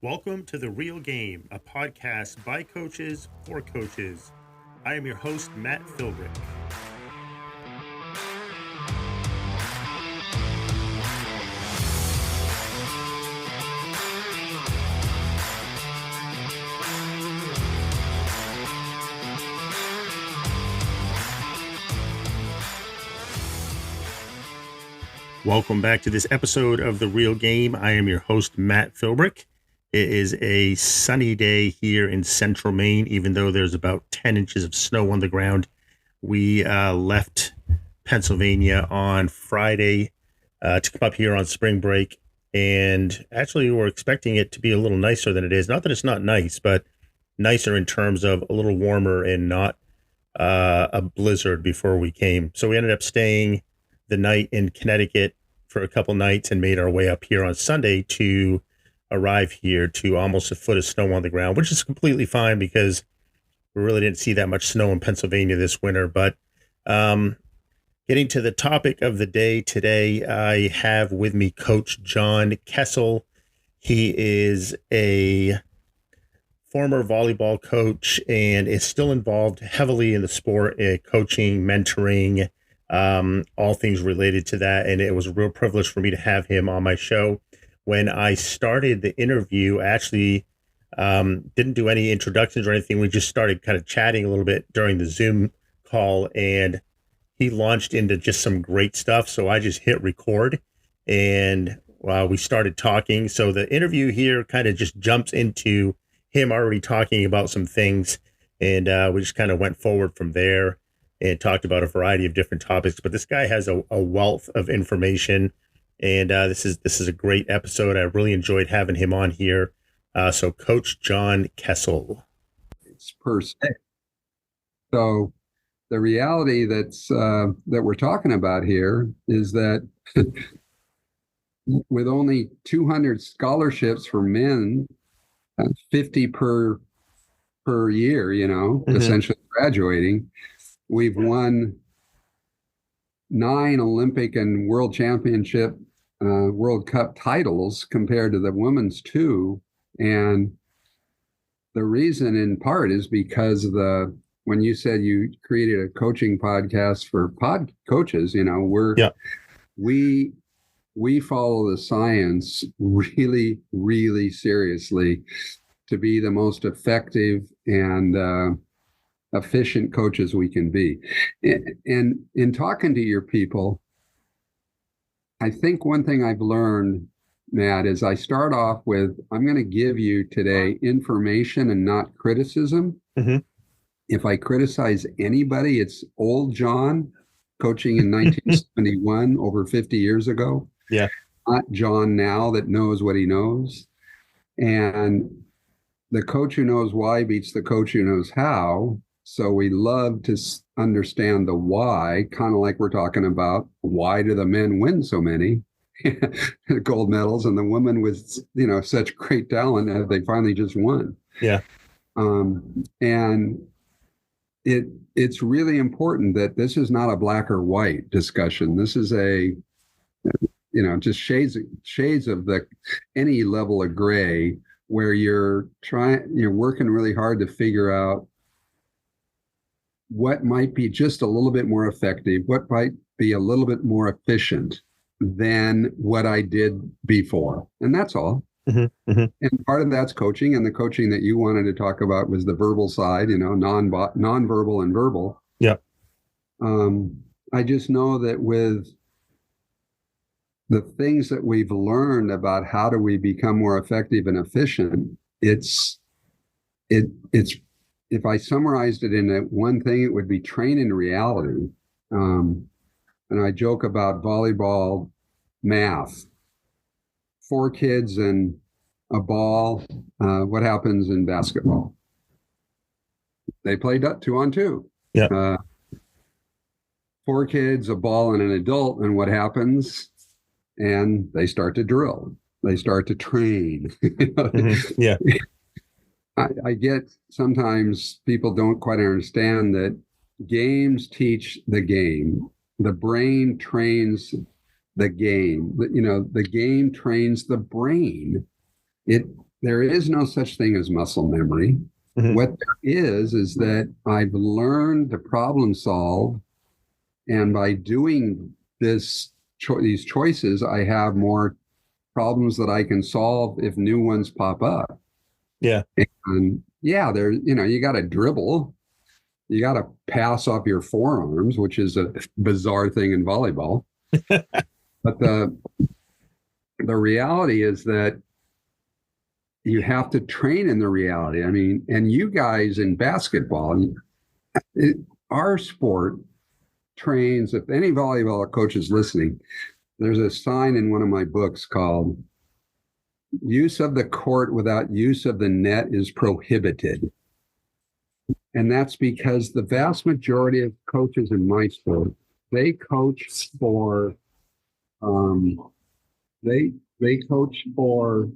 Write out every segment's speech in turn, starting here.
Welcome to The Real Game, a podcast by coaches for coaches. I am your host, Matt Philbrick. Welcome back to this episode of The Real Game. I am your host, Matt Philbrick. It is a sunny day here in central Maine, even though there's about 10 inches of snow on the ground. We left Pennsylvania on Friday to come up here on spring break, and actually we're expecting it to be a little nicer than it is. Not that it's not nice, but nicer in terms of a little warmer and not a blizzard before we came. So we ended up staying the night in Connecticut for a couple nights and made our way up here on Sunday to arrive here to almost a foot of snow on the ground, which is completely fine because we really didn't see that much snow in Pennsylvania this winter. But getting to the topic of the day today, I have with me Coach John Kessel. He is a former volleyball coach and is still involved heavily in the sport, coaching, mentoring, all things related to that. And it was a real privilege for me to have him on my show. When I started the interview, I actually didn't do any introductions or anything. We just started kind of chatting a little bit during the Zoom call, and he launched into just some great stuff. So I just hit record and we started talking. So the interview here kind of just jumps into him already talking about some things. And we just kind of went forward from there and talked about a variety of different topics. But this guy has a wealth of information. And this is a great episode. I really enjoyed having him on here. So Coach John Kessel. It's per se. So the reality that we're talking about here is that with only 200 scholarships for men, 50 per year, essentially graduating, we've won 9 Olympic and World Championship, World Cup titles compared to the women's 2. And the reason in part is because when you said you created a coaching podcast for coaches, we follow the science really, really seriously to be the most effective and efficient coaches we can be. And in talking to your people, I think one thing I've learned, Matt, is I start off with, I'm going to give you today information and not criticism. Mm-hmm. If I criticize anybody, it's old John coaching in 1971, over 50 years ago. Yeah. Not John now that knows what he knows. And the coach who knows why beats the coach who knows how. So we love to understand the why, kind of like we're talking about, why do the men win so many gold medals and the women with, such great talent have they finally just won? Yeah. And it's really important that this is not a black or white discussion. This is just shades of any level of gray where you're working really hard to figure out what might be just a little bit more effective, what might be a little bit more efficient than what I did before. And that's all. Mm-hmm, mm-hmm. And part of that's coaching. And the coaching that you wanted to talk about was the verbal side, non-verbal and verbal. Yeah. I just know that with the things that we've learned about how do we become more effective and efficient, it's if I summarized it in one thing, it would be train in reality. And I joke about volleyball math. 4 kids and a ball. What happens in basketball? They play 2-on-2. Yeah. 4 kids, a ball, and an adult. And what happens? And they start to drill. They start to train. Mm-hmm. Yeah. I get sometimes people don't quite understand that games teach the game. The brain trains the game. The game trains the brain. there is no such thing as muscle memory. Mhm. What there is that I've learned to problem solve, and by doing these choices, I have more problems that I can solve if new ones pop up. Yeah. And yeah, you got to dribble, you got to pass off your forearms, which is a bizarre thing in volleyball. But the reality is that you have to train in the reality. I mean, and you guys in basketball, our sport trains, if any volleyball coach is listening, there's a sign in one of my books called "Use of the court without use of the net is prohibited." And that's because the vast majority of coaches in my sport, they coach for they coach for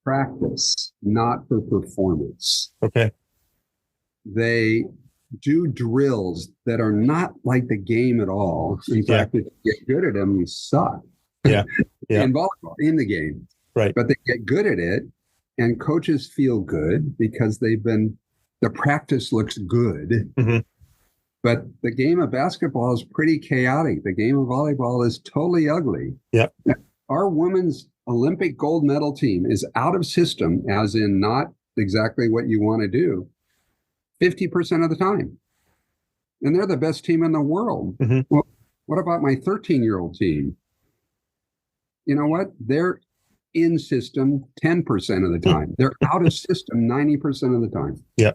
practice, not for performance. Okay. They do drills that are not like the game at all. In fact, if you get good at them, you suck. Yeah. In volleyball, in the game. Right. But they get good at it, and coaches feel good because the practice looks good. Mm-hmm. But the game of basketball is pretty chaotic. The game of volleyball is totally ugly. Yep. Our women's Olympic gold medal team is out of system, as in not exactly what you want to do, 50% of the time. And they're the best team in the world. Mm-hmm. Well, what about my 13-year-old team? You know what? They're in system 10% of the time. They're out of system 90% of the time. Yeah.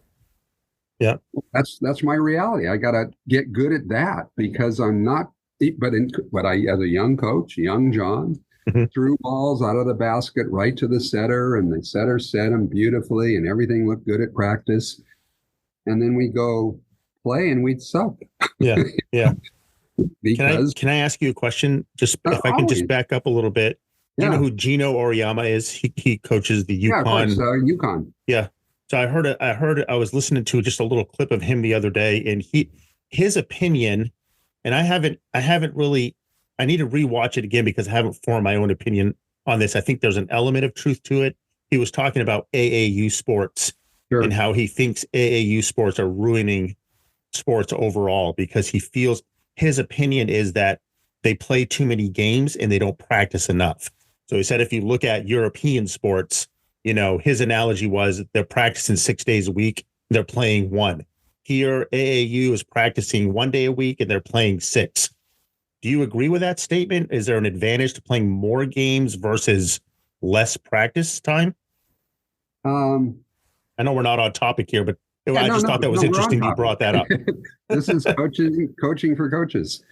Yeah. That's my reality. I got to get good at that because I'm not, but I, as a young coach, young John, mm-hmm. threw balls out of the basket right to the setter, and the setter set them beautifully, and everything looked good at practice. And then we go play and we'd suck. Yeah. Yeah. Because can I ask you a question? Just if I can just back up a little bit. Do you know who Gino Oriyama is? He coaches the UConn. Yeah, of course, UConn. Yeah. So I was listening to just a little clip of him the other day, and his opinion, and I haven't really, I need to rewatch it again because I haven't formed my own opinion on this. I think there's an element of truth to it. He was talking about AAU sports and how he thinks AAU sports are ruining sports overall because he feels his opinion is that they play too many games and they don't practice enough. So he said, if you look at European sports, his analogy was they're practicing 6 days a week. They're playing one. Here, AAU is practicing 1 day a week and they're playing 6. Do you agree with that statement? Is there an advantage to playing more games versus less practice time? I know we're not on topic here, but I just thought that was interesting you brought that up. This is coaching for coaches.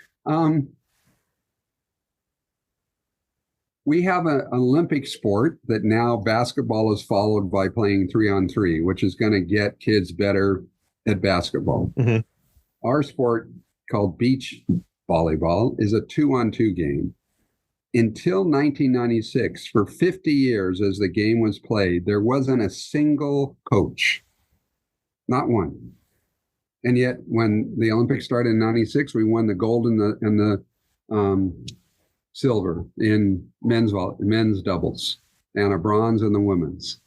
We have an Olympic sport that now basketball is followed by playing 3-on-3, which is going to get kids better at basketball. Mm-hmm. Our sport, called beach volleyball, is a 2-on-2 game. Until 1996, for 50 years as the game was played, there wasn't a single coach. Not one. And yet, when the Olympics started in 96, we won the gold and the silver in men's doubles, and a bronze in the women's.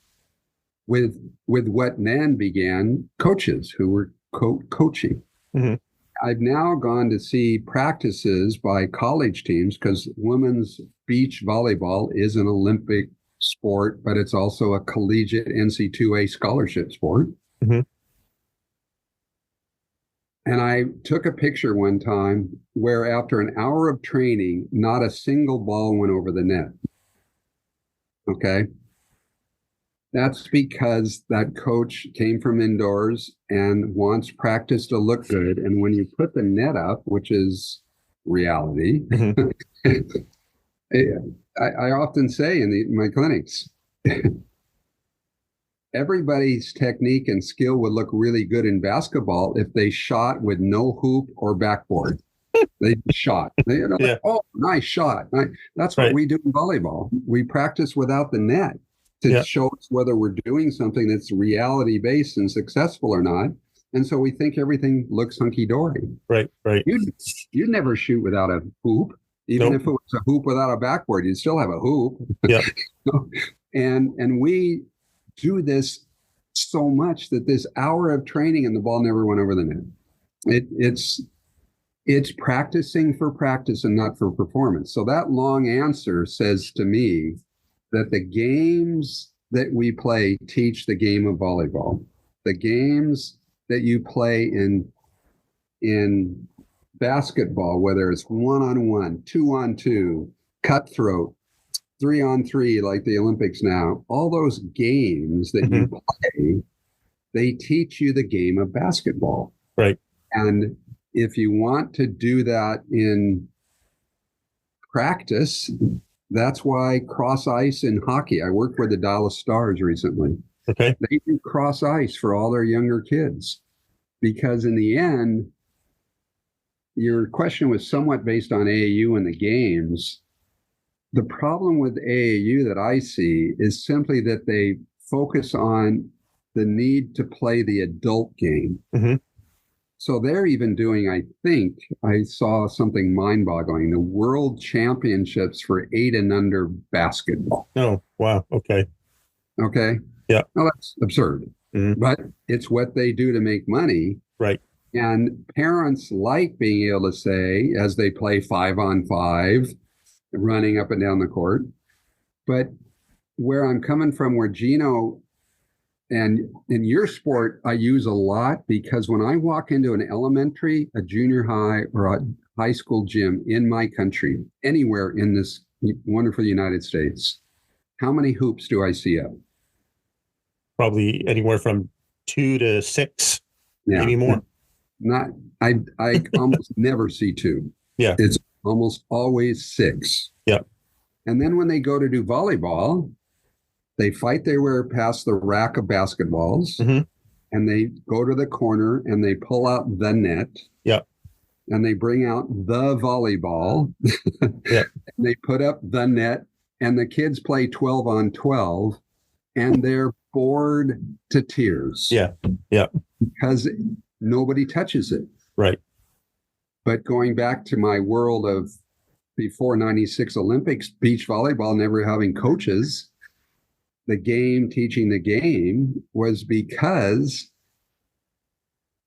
With what then began coaches who were coaching. Mm-hmm. I've now gone to see practices by college teams because women's beach volleyball is an Olympic sport, but it's also a collegiate NC2A scholarship sport. Mm-hmm. And I took a picture one time where after an hour of training, not a single ball went over the net. Okay. That's because that coach came from indoors and wants practice to look good. And when you put the net up, which is reality, mm-hmm. I often say in my clinics, everybody's technique and skill would look really good in basketball if they shot with no hoop or backboard. They shot. Oh, nice shot. That's what we do in volleyball. We practice without the net to show us whether we're doing something that's reality-based and successful or not. And so we think everything looks hunky-dory. Right. You'd never shoot without a hoop. Even if it was a hoop without a backboard, you'd still have a hoop. Yeah. And we do this so much that this hour of training and the ball never went over the net. It's practicing for practice and not for performance. So that long answer says to me that the games that we play teach the game of volleyball. The games that you play in basketball, whether it's 1-on-1, 2-on-2, cutthroat, 3-on-3, like the Olympics now, all those games that you play, they teach you the game of basketball. Right. And if you want to do that in practice, that's why cross ice in hockey. I worked with the Dallas Stars recently. Okay. They do cross ice for all their younger kids because in the end, your question was somewhat based on AAU and the games. The problem with AAU that I see is simply that they focus on the need to play the adult game. Mm-hmm. So they're even doing, I think, I saw something mind-boggling, the World Championships for 8 and under basketball. Oh, wow. Okay. Okay. Yeah. Well, that's absurd. Mm-hmm. But it's what they do to make money. Right. And parents like being able to say, as they play 5-on-5, running up and down the court. But where I'm coming from, where Gino, and in your sport, I use a lot because when I walk into an elementary, a junior high, or a high school gym in my country, anywhere in this wonderful United States, how many hoops do I see up? Probably anywhere from 2 to 6, maybe more. I almost never see 2. Yeah. It's almost always 6. Yeah. And then when they go to do volleyball, they fight their way past the rack of basketballs, and they go to the corner and they pull out the net. Yeah. And they bring out the volleyball. Yeah. And they put up the net, and the kids play 12-on-12, and they're bored to tears. Yeah. Yeah. Because nobody touches it. Right. But going back to my world of before 96 Olympics, beach volleyball, never having coaches, the game teaching the game was because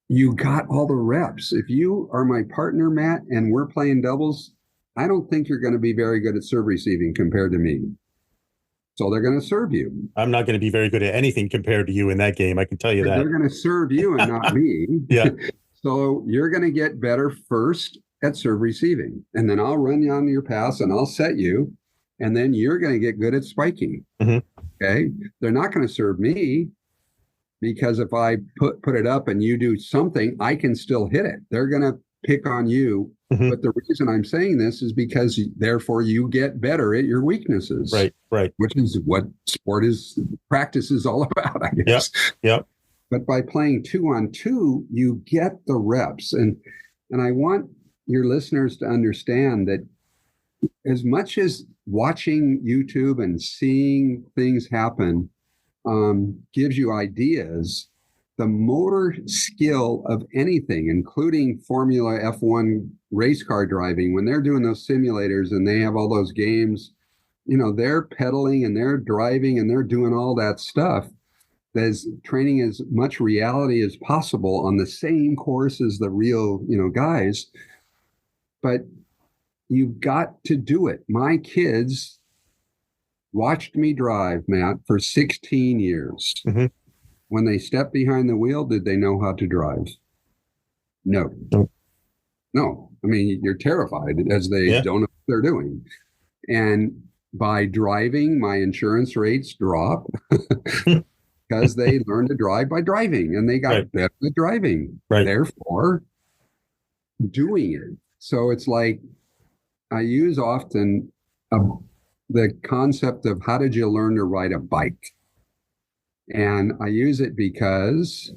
you got all the reps. If you are my partner, Matt, and we're playing doubles, I don't think you're going to be very good at serve receiving compared to me. So they're going to serve you. I'm not going to be very good at anything compared to you in that game. I can tell you that. They're going to serve you and not me. Yeah. So you're going to get better first at serve receiving. And then I'll run you on your pass and I'll set you. And then you're going to get good at spiking. Okay. They're not going to serve me because if I put it up and you do something, I can still hit it. They're going to pick on you. But the reason I'm saying this is because therefore you get better at your weaknesses. Right. Right. Which is what practice is all about, I guess. Yeah. But by playing 2-on-2, you get the reps. And I want your listeners to understand that as much as watching YouTube and seeing things happen gives you ideas, the motor skill of anything, including Formula F1 race car driving, when they're doing those simulators and they have all those games, they're pedaling and they're driving and they're doing all that stuff. There's training as much reality as possible on the same course as the real, guys. But you've got to do it. My kids watched me drive, Matt, for 16 years. When they stepped behind the wheel, did they know how to drive? No. No. I mean, you're terrified as they don't know what they're doing. And by driving, my insurance rates drop because they learned to drive by driving and they got better at driving. Therefore, doing it. So it's like I use often the concept of how did you learn to ride a bike? And I use it because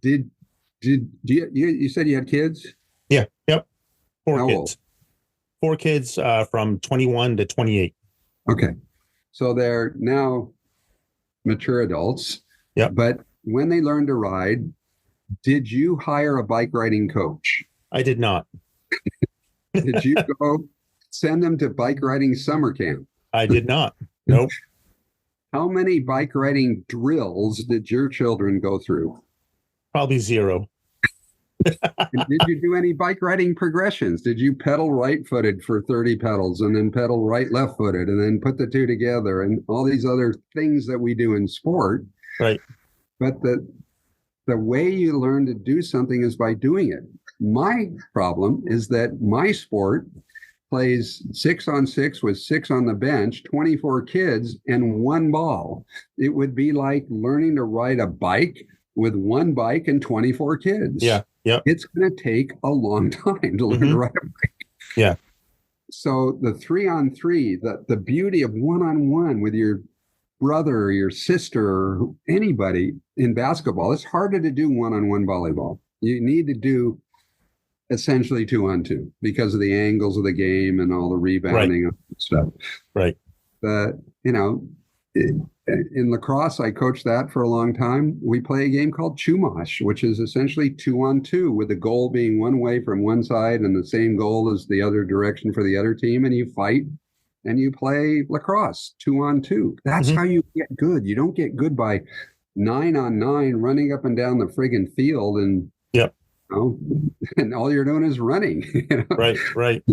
you said you had kids? Yeah. Yep. How 4 kids. old? 4 kids from 21 to 28. Okay. So they're now mature adults. Yep. But when they learned to ride, did you hire a bike riding coach? I did not. Did you go send them to bike riding summer camp? I did not. Nope. How many bike riding drills did your children go through? Probably zero. And did you do any bike riding progressions? Did you pedal right footed for 30 pedals and then pedal right left footed and then put the two together and all these other things that we do in sport? Right. But the way you learn to do something is by doing it. My problem is that my sport plays 6-on-6 with 6 on the bench, 24 kids, and 1 ball. It would be like learning to ride a bike with 1 bike and 24 kids. Yeah. Yep. It's going to take a long time to learn to ride a bike. Yeah. So the 3-on-3, the beauty of 1-on-1 with your brother or your sister or anybody in basketball, it's harder to do 1-on-1 volleyball. You need to do essentially 2-on-2 because of the angles of the game and all the rebounding and stuff. Right. In lacrosse, I coached that for a long time. We play a game called chumash, which is essentially 2-on-2 with the goal being one way from one side and the same goal as the other direction for the other team. And you fight and you play lacrosse 2-on-2. That's how you get good. You don't get good by 9-on-9 running up and down the friggin' field and and all you're doing is running. Right.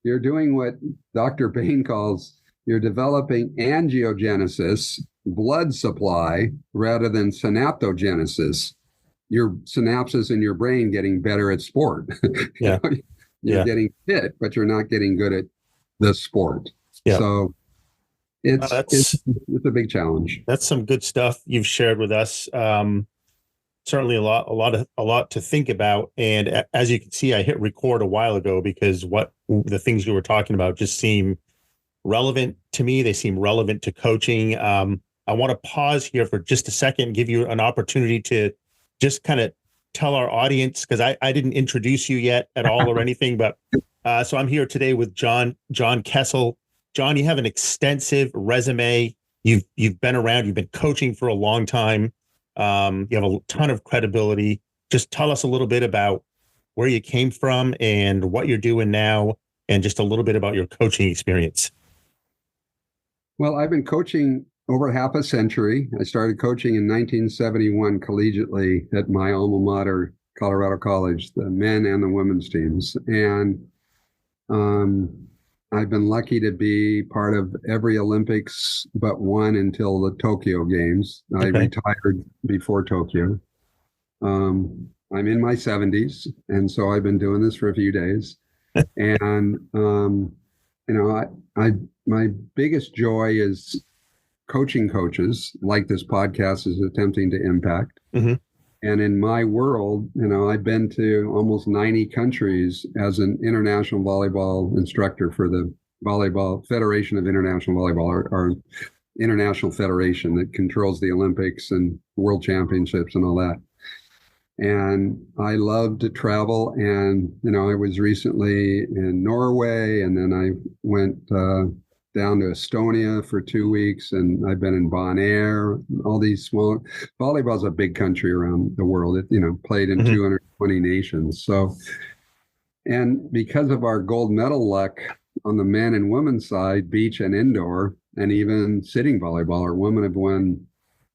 You're doing what Dr. Bain calls, you're developing angiogenesis, blood supply, rather than synaptogenesis. Your synapses in your brain getting better at sport. You're getting fit, but you're not getting good at the sport. Yeah. So it's a big challenge. That's some good stuff you've shared with us. Certainly a lot to think about. And as you can see, I hit record a while ago because what the things you were talking about just seem relevant to me. They seem relevant to coaching. I want to pause here for just a second and give you an opportunity to just kind of tell our audience, because I didn't introduce you yet at all or anything, but so I'm here today with John Kessel. John, you have an extensive resume. You've been around, you've been coaching for a long time. You have a ton of credibility. Just tell us a little bit about where you came from and what you're doing now, and just a little bit about your coaching experience. Well, I've been coaching over half a century. I started coaching in 1971 collegiately at my alma mater, Colorado College, the men and the women's teams. And I've been lucky to be part of every Olympics but one until the Tokyo Games. I retired before Tokyo. I'm in my 70s, and so I've been doing this for a few days. And my biggest joy is coaching coaches like this podcast is attempting to impact. And in my world, I've been to almost 90 countries as an international volleyball instructor for the Volleyball Federation of International Volleyball, our international federation that controls the Olympics and World Championships and all that. And I love to travel. And, I was recently in Norway, and then I went down to Estonia for 2 weeks, and I've been in Bonaire, all these small. Volleyball's a big country around the world. It, played in 220 nations. So, and because of our gold medal luck on the men and women's side, beach and indoor, and even sitting volleyball, our women have won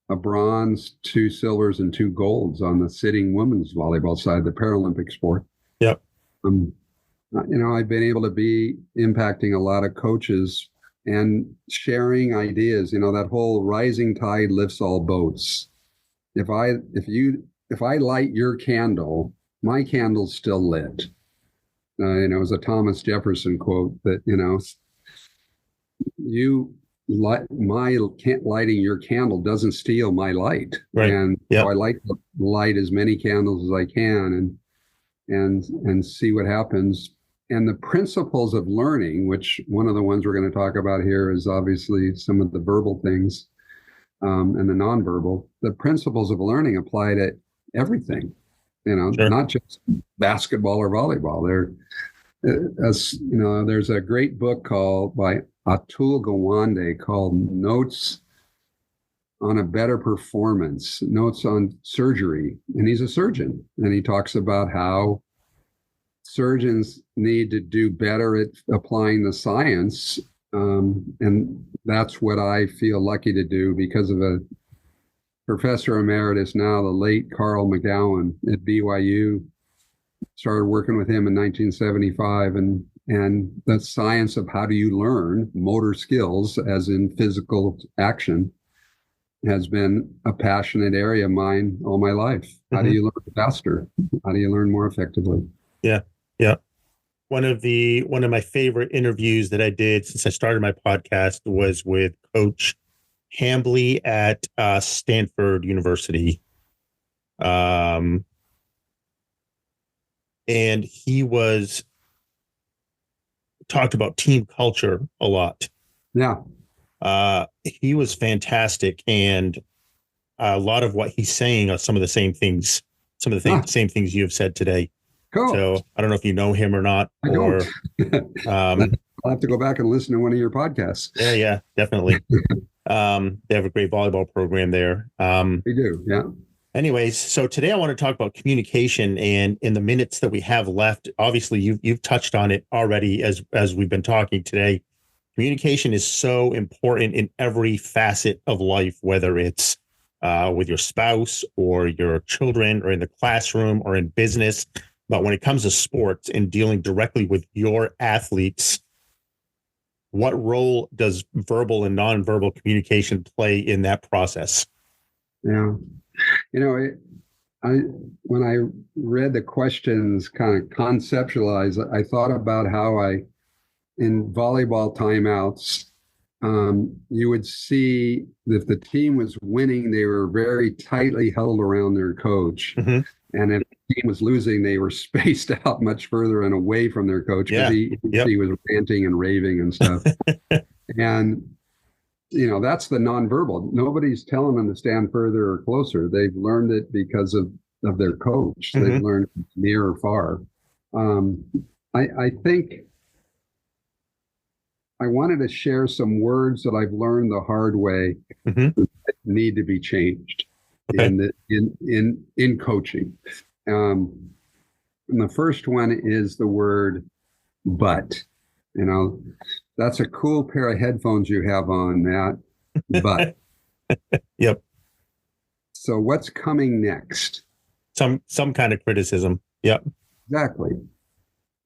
a bronze, 2 silvers, and 2 golds on the sitting women's volleyball side, the Paralympic sport. Yep. I've been able to be impacting a lot of coaches and sharing ideas. That whole rising tide lifts all boats. If I light your candle, my candle's still lit. It was a Thomas Jefferson quote that lighting your candle doesn't steal my light. Right. And so I like to light as many candles as I can and see what happens. And the principles of learning, which one of the ones we're going to talk about here is obviously some of the verbal things and the nonverbal. The principles of learning apply to everything, not just basketball or volleyball. There's a great book by Atul Gawande called Notes on a Better Performance, Notes on Surgery. And he's a surgeon, and he talks about how surgeons need to do better at applying the science And that's what I feel lucky to do because of a professor emeritus now, the late Carl McGowan at BYU. Started working with him in 1975, and the science of how do you learn motor skills, as in physical action, has been a passionate area of mine all my life. How do you learn faster? How do you learn more effectively? Yeah, yeah. One of my favorite interviews that I did since I started my podcast was with Coach Hambly at Stanford University. And he was talked about team culture a lot. Yeah. He was fantastic, and a lot of what he's saying are some of the same things, same things you have said today. Cool. So I don't know if you know him or not. I don't. I'll have to go back and listen to one of your podcasts. Yeah, definitely. They have a great volleyball program there. We do, yeah. Anyways, so today I want to talk about communication, and in the minutes that we have left, obviously you've touched on it already as we've been talking today. Communication is so important in every facet of life, whether it's with your spouse or your children or in the classroom or in business. But when it comes to sports and dealing directly with your athletes, what role does verbal and nonverbal communication play in that process? Yeah. When I read the questions kind of conceptualized, I thought about how in volleyball timeouts, you would see that if the team was winning, they were very tightly huddled around their coach. Mm-hmm. And if the team was losing, they were spaced out much further and away from their coach because he was ranting and raving and stuff. And, that's the nonverbal. Nobody's telling them to stand further or closer. They've learned it because of their coach. Mm-hmm. They've learned near or far. I think I wanted to share some words that I've learned the hard way that need to be changed in coaching. And the first one is the word "but." That's a cool pair of headphones you have on, Matt. But yep. So what's coming next? Some kind of criticism. Yep. Exactly.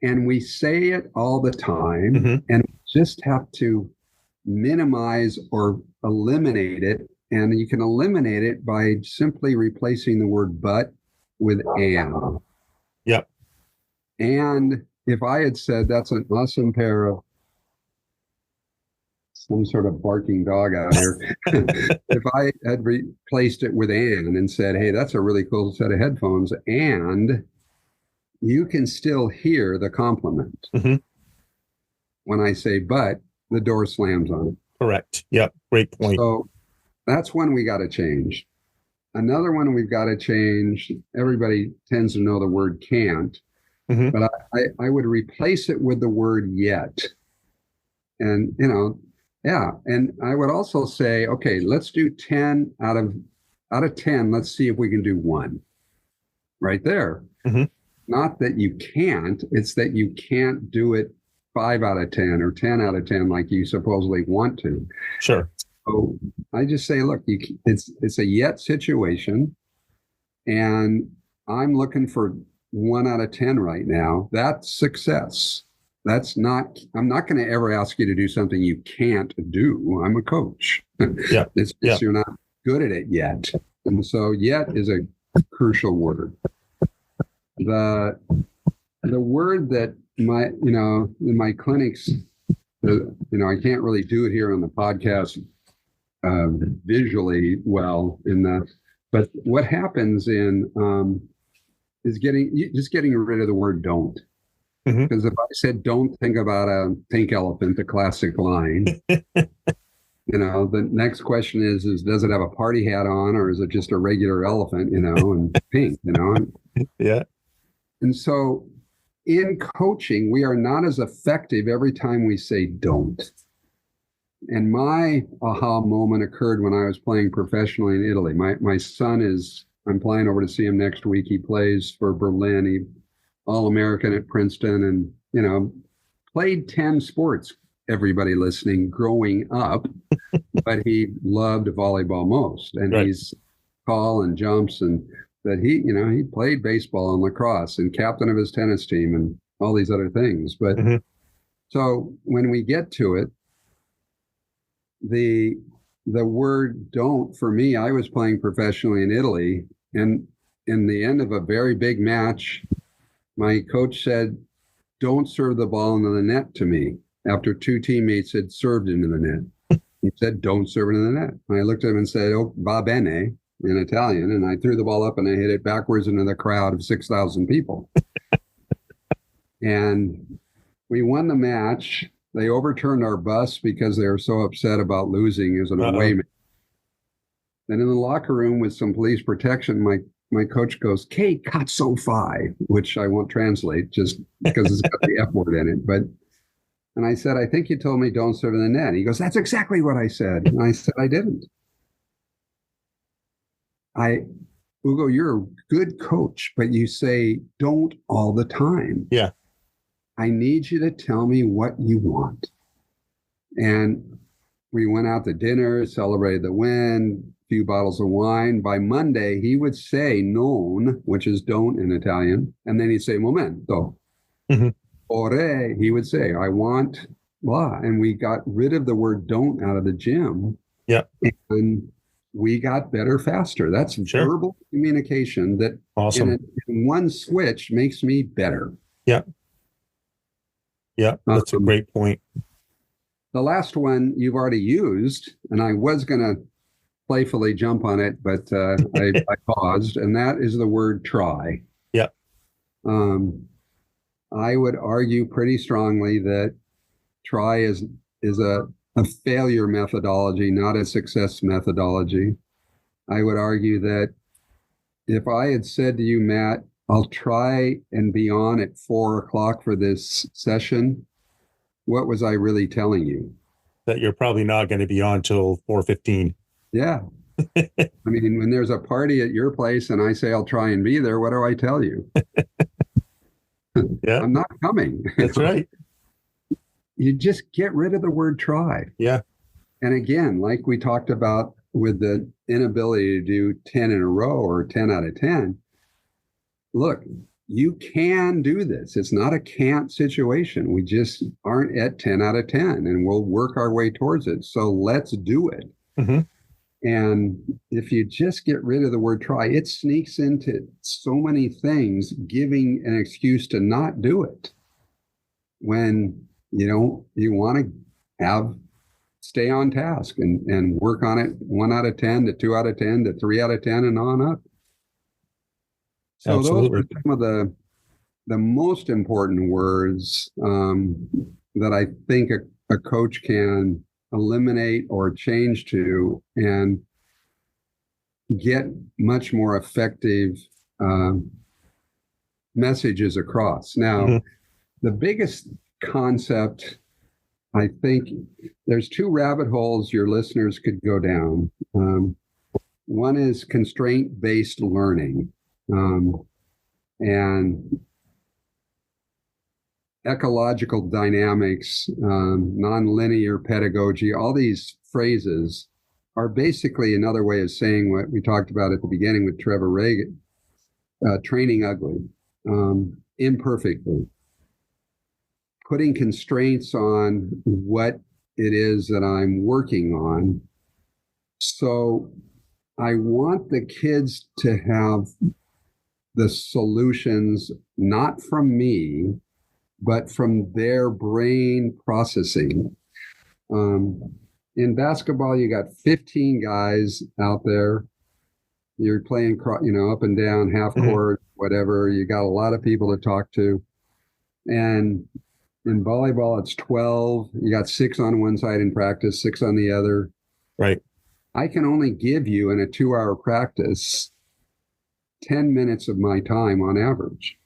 And we say it all the time, and we just have to minimize or eliminate it. And you can eliminate it by simply replacing the word "but" with "and." Yep. And if I had said that's an awesome pair of some sort of barking dog out here, if I had replaced it with and said, hey, that's a really cool set of headphones, and you can still hear the compliment. When I say "but," the door slams on it. Correct. Yep. Great point. So that's one we got to change. Another one we've got to change. Everybody tends to know the word "can't," but I would replace it with the word "yet." And, and I would also say, okay, let's do 10 out of 10. Let's see if we can do 1 right there. Not that you can't, it's that you can't do it 5 out of 10 or 10 out of 10 like you supposedly want to. Sure. So I just say, look, it's a yet situation, and I'm looking for 1 out of 10 right now. That's success. I'm not going to ever ask you to do something you can't do. I'm a coach. Yeah. It's just you're not good at it yet. And so "yet" is a crucial word. The word that in my clinics, I can't really do it here on the podcast visually well but what happens is getting rid of the word "don't." Because if I said "don't think about a pink elephant," the classic line, the next question is does it have a party hat on, or is it just a regular elephant, and pink, Yeah. And so in coaching, we are not as effective every time we say "don't." And my aha moment occurred when I was playing professionally in Italy. My son I'm flying over to see him next week. He plays for Berlin. All-American at Princeton, and played 10 sports, everybody listening, growing up, but he loved volleyball most. And Right. he's tall and jumps, and that he played baseball and lacrosse and captain of his tennis team and all these other things. But so when we get to it, the word don't, for me, I was playing professionally in Italy, and in the end of a very big match, my coach said, "Don't serve the ball into the net to me," after two teammates had served into the net. He said, "Don't serve it in the net." And I looked at him and said, "Oh, va bene," in Italian, and I threw the ball up and I hit it backwards into the crowd of 6,000 people. And we won the match. They overturned our bus because they were so upset about losing as an away match. Then in the locker room with some police protection, my coach goes, "K cazzo fai," which I won't translate just because it's got the F word in it. And I said, "I think you told me don't serve in the net." He goes, "That's exactly what I said." And I said, "I didn't." Ugo, you're a good coach, but you say don't all the time. Yeah. I need you to tell me what you want. And we went out to dinner, celebrated the win, a few bottles of wine. By Monday, he would say non, which is don't in Italian. And then he'd say momento. Ore, he would say, "I want blah." And we got rid of the word don't out of the gym. Yeah. And we got better faster. That's verbal communication that awesome. in one switch makes me better. Yeah. Yeah, that's a great point. The last one you've already used, and I was going to playfully jump on it, but I paused, and that is the word try. Yeah. I would argue pretty strongly that try is a failure methodology, not a success methodology. I would argue that if I had said to you, Matt, "I'll try and be on at 4:00 for this session," what was I really telling you? That you're probably not going to be on till 4:15. Yeah. I mean, when there's a party at your place and I say I'll try and be there, what do I tell you? Yeah. I'm not coming. That's right. You just get rid of the word try. Yeah. And again, like we talked about with the inability to do 10 in a row or 10 out of 10, look, you can do this. It's not a can't situation. We just aren't at 10 out of 10, and we'll work our way towards it. So let's do it. And if you just get rid of the word try, it sneaks into so many things, giving an excuse to not do it. When you want to stay on task and work on it 1 out of 10 to 2 out of 10 to 3 out of 10 and on up. So absolutely. Those are some of the most important words that I think a coach can eliminate or change to and get much more effective messages across. Now, the biggest concept, I think there's 2 rabbit holes your listeners could go down. One is constraint-based learning. And ecological dynamics, nonlinear pedagogy, all these phrases are basically another way of saying what we talked about at the beginning with Trevor Reagan, training ugly, imperfectly, putting constraints on what it is that I'm working on. So I want the kids to have the solutions, not from me, but from their brain processing. In basketball, you got 15 guys out there. You're playing, up and down, half court, whatever. You got a lot of people to talk to. And in volleyball, it's 12. You got 6 on one side in practice, 6 on the other. Right. I can only give you in a 2-hour practice 10 minutes of my time on average.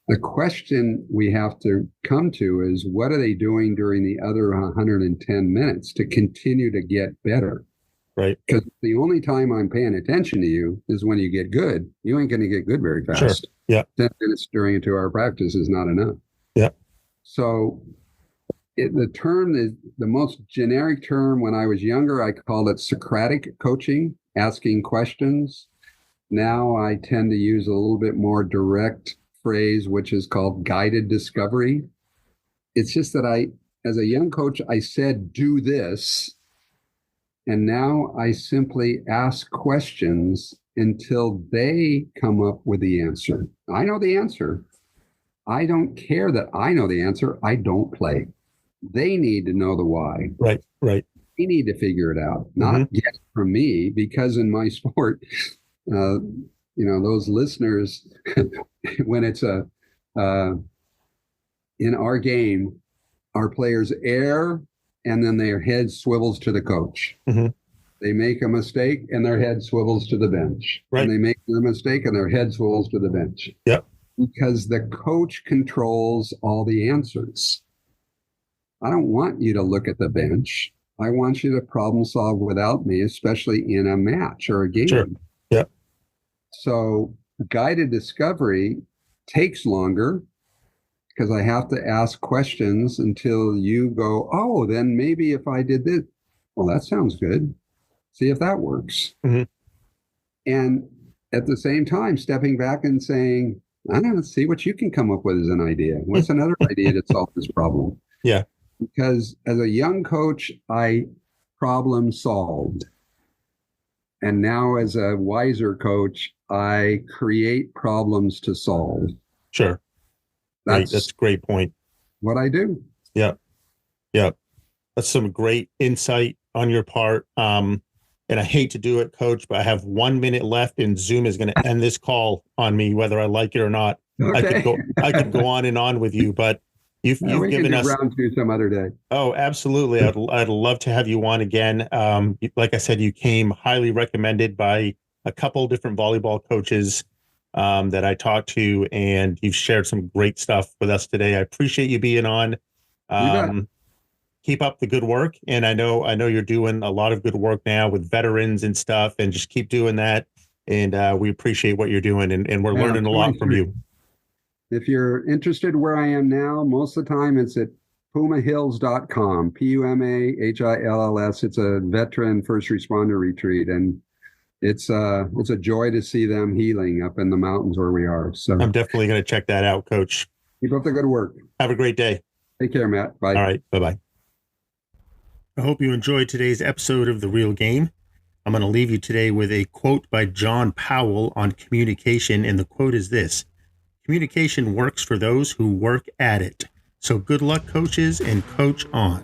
The question we have to come to is, what are they doing during the other 110 minutes to continue to get better? Right. Because the only time I'm paying attention to you is when you get good. You ain't going to get good very fast. Sure. Yeah. 10 minutes during a 2-hour practice is not enough. Yeah. So the term is the most generic term. When I was younger, I called it Socratic coaching, asking questions. Now I tend to use a little bit more direct phrase, which is called guided discovery. It's just that as a young coach, I said, do this. And now I simply ask questions until they come up with the answer. I know the answer. I don't care that I know the answer. I don't play. They need to know the why. Right. They need to figure it out, not get it from me, because in my sport, those listeners, when it's in our game, our players err and then their head swivels to the coach. Mm-hmm. They make a mistake and their head swivels to the bench. Right. And they make a mistake and their head swivels to the bench. Yep. Because the coach controls all the answers. I don't want you to look at the bench. I want you to problem solve without me, especially in a match or a game. Sure. Yeah. So guided discovery takes longer because I have to ask questions until you go, oh, then maybe if I did this, well, that sounds good. See if that works. Mm-hmm. And at the same time, stepping back and saying, I don't know, see what you can come up with as an idea. What's another idea to solve this problem? Yeah. Because as a young coach, I problem solved. And now as a wiser coach, I create problems to solve. Sure. That's a great point. What I do. Yeah. That's some great insight on your part. And I hate to do it, Coach, but I have 1 minute left and Zoom is going to end this call on me, whether I like it or not. Okay. I could go on and on with you, but you've given us round two some other day. Oh, absolutely. I'd love to have you on again. Like I said, you came highly recommended by a couple different volleyball coaches that I talked to, and you've shared some great stuff with us today. I appreciate you being on. Keep up the good work. And I know you're doing a lot of good work now with veterans and stuff, and just keep doing that. And we appreciate what you're doing, and we're learning a lot from you. If you're interested where I am now, most of the time it's at pumahills.com, PUMAHILLS. It's a veteran first responder retreat, and it's a joy to see them healing up in the mountains where we are. So I'm definitely going to check that out, Coach. Keep up the good work. Have a great day. Take care, Matt. Bye. All right. Bye-bye. I hope you enjoyed today's episode of The Real Game. I'm going to leave you today with a quote by John Powell on communication, and the quote is this: "Communication works for those who work at it. So good luck, coaches, and coach on."